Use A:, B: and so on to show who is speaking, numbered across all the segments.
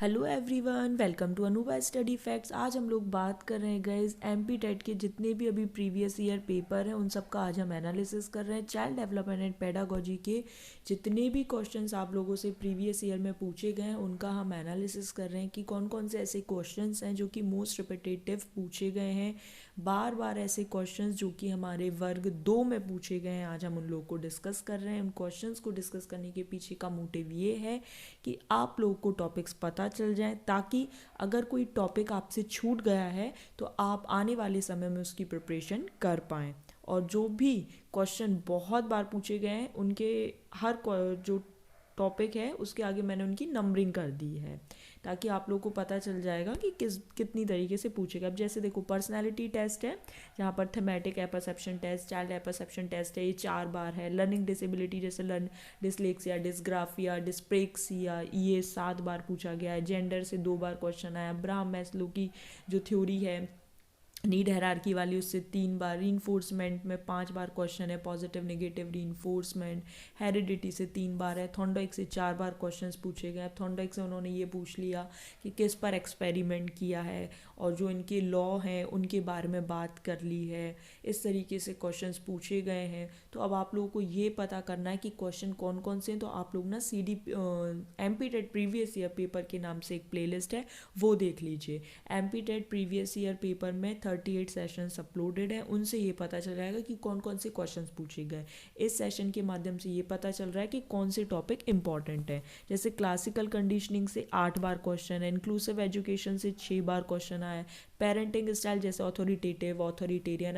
A: Hello everyone, welcome to Anuba study facts. आज हम लोग बात कर रहे हैं गाइस एमपी टेट के जितने भी अभी प्रीवियस ईयर पेपर हैं उन सब का आज हम एनालिसिस कर रहे हैं। चाइल्ड डेवलपमेंट एंड पेडागोजी के जितने भी क्वेश्चंस आप लोगों से प्रीवियस ईयर में पूछे गए हैं उनका हम एनालिसिस कर रहे हैं कि कौन कौन से ऐसे क्वेश्चंस हैं जो कि मोस्ट रिपीटेटिव पूछे गए हैं, बार बार ऐसे क्वेश्चंस जो कि हमारे वर्ग 2 में पूछे गए हैं। आज हम उन लोगों को डिस्कस कर रहे हैं। उन क्वेश्चंस को डिस्कस करने के पीछे का मोटिव ये है कि आप लोगों को टॉपिक्स पता चल जाए, ताकि अगर कोई टॉपिक आपसे छूट गया है तो आप आने वाले समय में उसकी प्रिपरेशन कर पाएँ। और जो भी क्वेश्चन बहुत बार पूछे गए हैं उनके हर जो टॉपिक है उसके आगे मैंने उनकी नंबरिंग कर दी है, ताकि आप लोगों को पता चल जाएगा कि कितनी तरीके से पूछेगा। अब जैसे देखो, पर्सनालिटी टेस्ट है जहाँ पर thematic apperception test, child apperception test है, ये 4 बार है। लर्निंग डिसेबिलिटी जैसे डिसलेक्सिया, डिसग्राफिया, डिस्प्रेक्सिया, ये 7 बार पूछा गया है। जेंडर से 2 बार क्वेश्चन आया। अब्राहम मैस्लो की जो थ्योरी है नीड हायरार्की वाली, उससे 3 बार। रीइंफोर्समेंट में 5 बार क्वेश्चन है, पॉजिटिव नेगेटिव रीइंफोर्समेंट। हेरिडिटी से 3 बार है। थॉर्नडाइक से 4 बार क्वेश्चंस पूछे गए। थॉर्नडाइक से उन्होंने ये पूछ लिया कि किस पर एक्सपेरिमेंट किया है और जो इनके लॉ हैं उनके बारे में बात कर ली है। इस तरीके से क्वेश्चंस पूछे गए हैं। तो अब आप लोगों को ये पता करना है कि क्वेश्चन कौन कौन से हैं। तो आप लोग ना MP TET previous year paper के नाम से एक प्लेलिस्ट है, वो देख लीजिए। MP TET previous year paper में 38 सेशंस अपलोडेड है। उनसे ये पता चल जाएगा कि कौन कौन से क्वेश्चंस पूछे गए। इस सेशन के माध्यम से ये पता चल रहा है कि कौन से टॉपिक इंपॉर्टेंट है। जैसे क्लासिकल कंडीशनिंग से 8 बार क्वेश्चन है। इंक्लूसिव एजुकेशन से 6 बार क्वेश्चन आया है। पेरेंटिंग स्टाइल जैसे authoritative, authoritarian,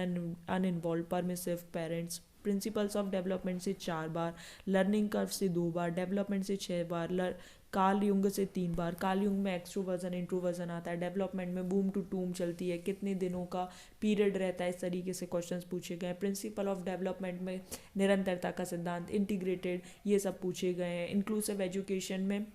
A: uninvolved, permissive parents. Principles of development से 4 बार। लर्निंग कर्व से 2 बार। डेवलपमेंट से 6 बार। कार्ल युंग से 3 बार। कार्ल युंग में एक्सट्रोवर्जन इंट्रोवर्जन आता है। डेवलपमेंट में बूम टू टूम चलती है, कितने दिनों का पीरियड रहता है, इस तरीके से क्वेश्चंस पूछे गए हैं। प्रिंसिपल ऑफ डेवलपमेंट में निरंतरता का सिद्धांत, इंटीग्रेटेड, ये सब पूछे गए हैं। इंक्लूसिव एजुकेशन में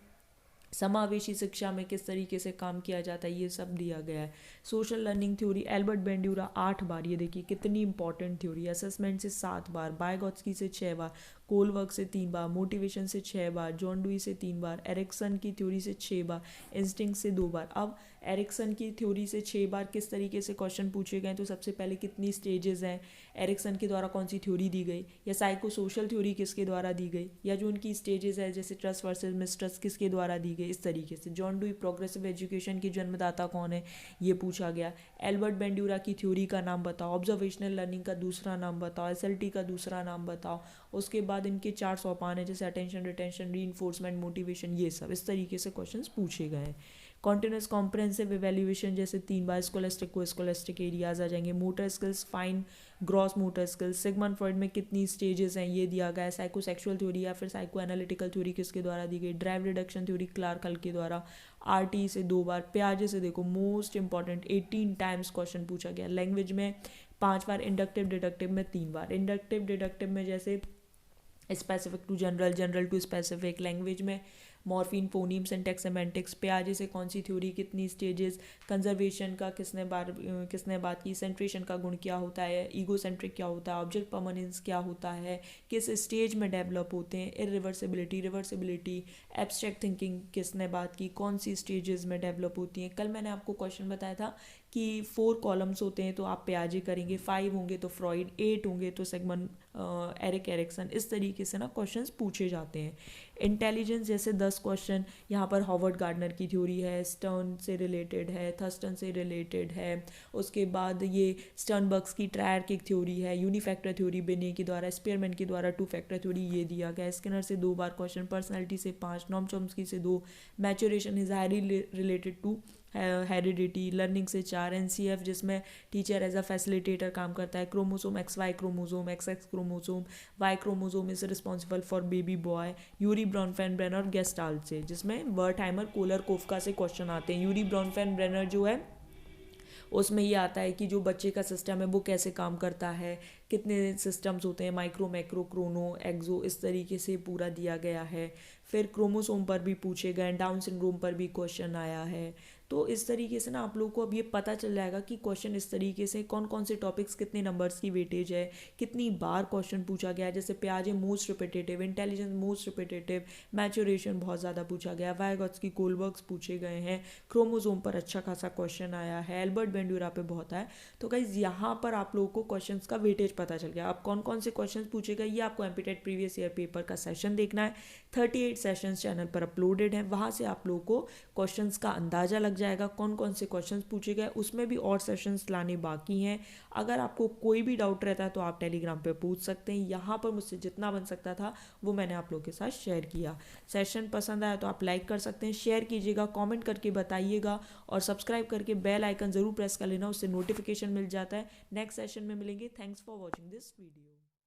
A: समावेशी शिक्षा में किस तरीके से काम किया जाता है, ये सब दिया गया है। सोशल लर्निंग थ्योरी एल्बर्ट बेंड्यूरा 8 बार, ये देखिए कितनी इंपॉर्टेंट थ्योरी। असेसमेंट से 7 बार। बायगॉत्स्की से 6 बार। कोलवर्क से 3 बार। मोटिवेशन से 6 बार। जॉन डुई से 3 बार। एरिक्सन की थ्योरी से 6 बार। इंस्टिंक्ट से 2 बार। अब एरिक्सन की थ्योरी से 6 बार किस तरीके से क्वेश्चन पूछे गए, तो सबसे पहले कितनी स्टेजेस हैं, एरिक्सन के द्वारा कौन सी थ्योरी दी गई, या साइको सोशल थ्योरी किसके द्वारा दी गई, या जो उनकी स्टेजेस है जैसे ट्रस्ट वर्सेस मिसट्रस्ट किसके द्वारा दी गई, इस तरीके से। जॉन डुई प्रोग्रेसिव एजुकेशन की जन्मदाता कौन है, ये पूछा गया। एल्बर्ट बेंड्यूरा की थ्योरी का नाम बताओ। ऑब्जर्वेशनल लर्निंग का दूसरा नाम बताओ। एसएलटी का दूसरा नाम बताओ। उसके बाद इनके 4 सोपान है जैसे अटेंशन, रिटेंशन, रीइंफोर्समेंट, मोटिवेशन, ये सब इस तरीके से क्वेश्चंस पूछे गए हैं। कॉन्टिन्यूस कॉम्प्रहेंसिव इवेल्युएशन जैसे 3 बार। स्कोलेस्टिक को स्कोलेस्टिक एरियाज आ जाएंगे। Motor skills, fine gross motor skills. Sigmund Freud में कितनी स्टेजेस हैं, ये दिया गया है। साइकोसेक्सुअल थ्योरी या फिर साइको एनालिटिकल थ्योरी किसके द्वारा दी गई। ड्राइव रिडक्शन थ्योरी क्लार्क हल के द्वारा। आरटी से 2 बार। प्याजे से देखो मोस्ट इंपॉर्टेंट 18 टाइम्स क्वेश्चन पूछा गया। लैंग्वेज में 5 बार। इंडक्टिव डिडक्टिव में 3 बार। इंडक्टिव डिडक्टिव में जैसे specific to general, general to specific. Language में मॉर्फिन, फोनीम, सिंटैक्स, सेमेंटिक्स। प्याजे से कौन सी थ्योरी, कितनी स्टेजेस। कंजर्वेशन का किसने बात की। सेंट्रेशन का गुण क्या होता है। ईगो सेंट्रिक क्या होता है। ऑब्जेक्ट परमानेंस क्या होता है, किस स्टेज में डेवलप होते हैं। इरिवर्सिबिलिटी, रिवर्सिबिलिटी, एब्स्ट्रैक्ट थिंकिंग किसने बात की, कौन सी स्टेजेस में डेवलप होती हैं। कल मैंने आपको क्वेश्चन बताया था कि 4 कॉलम्स होते हैं तो आप प्याजे करेंगे, 5 होंगे तो फ्रॉइड, 8 होंगे तो सेगमन एरिक एरिक्सन। इस तरीके से ना क्वेश्चंस पूछे जाते हैं। इंटेलिजेंस जैसे 10 क्वेश्चन। यहाँ पर हॉवर्ड गार्डनर की थ्योरी है, स्टर्न से रिलेटेड है, थर्स्टन से रिलेटेड है। उसके बाद ये स्टर्नबर्ग्स की ट्रायर्किक थ्योरी है। यूनिफैक्टर थ्योरी बिने के द्वारा, स्पीयरमैन के द्वारा 2 फैक्टर थ्योरी, ये दिया गया। स्किनर से 2 बार क्वेश्चन। पर्सनैलिटी से 5। नॉम चॉम्स्की से 2। Maturation is highly related to heredity. Learning से 4। एनसीएफ जिसमें टीचर एज अ फैसिलिटेटर काम करता है। Chromosome X Y chromosome, X X chromosome, Y chromosome is responsible for baby boy. Urie Bronfenbrenner gestalt से, जिसमें वर्टहाइमर collar कोफका से question आते हैं। यूरी ब्रॉनफेन ब्रेनर जो है उसमें ये आता है कि जो बच्चे का सिस्टम है वो कैसे काम करता है, कितने सिस्टम्स होते हैं, माइक्रो, मैक्रो, क्रोनो, एक्सो, इस तरीके से पूरा दिया गया है। फिर क्रोमोसोम पर भी पूछे गए, डाउन सिंड्रोम पर भी क्वेश्चन आया है। तो इस तरीके से ना आप लोगों को अब ये पता चल जाएगा कि क्वेश्चन इस तरीके से कौन कौन से टॉपिक्स कितने नंबर्स की वेटेज है, कितनी बार क्वेश्चन पूछा गया है। जैसे प्याजे most repetitive, intelligence most repetitive, maturation बहुत ज़्यादा पूछा गया, वायगॉट्स्की कोलबर्ग्स पूछे गए हैं, क्रोमोसोम पर अच्छा खासा क्वेश्चन आया है, एल्बर्ट बेंडूरा पे बहुत आया। तो गाइज यहाँ पर आप लोगों को क्वेश्चंस का वेटेज पता चल गया। अब कौन कौन से क्वेश्चन पूछे गए ये आपको एमपीटेट प्रीवियस ईयर पेपर का सेशन देखना है। 38 सेशंस चैनल पर अपलोडेड हैं, वहाँ से आप लोगों को क्वेश्चंस का अंदाज़ा लग जाएगा कौन कौन से क्वेश्चंस पूछे गए। उसमें भी और सेशंस लाने बाकी हैं। अगर आपको कोई भी डाउट रहता है तो आप टेलीग्राम पे पूछ सकते हैं। यहाँ पर मुझसे जितना बन सकता था वो मैंने आप लोगों के साथ शेयर किया। सेशन पसंद आया तो आप लाइक कर सकते हैं, शेयर कीजिएगा, कॉमेंट करके बताइएगा और सब्सक्राइब करके बेल आइकन ज़रूर प्रेस कर लेना, उससे नोटिफिकेशन मिल जाता है। नेक्स्ट सेशन में मिलेंगे। Thanks for watching this video.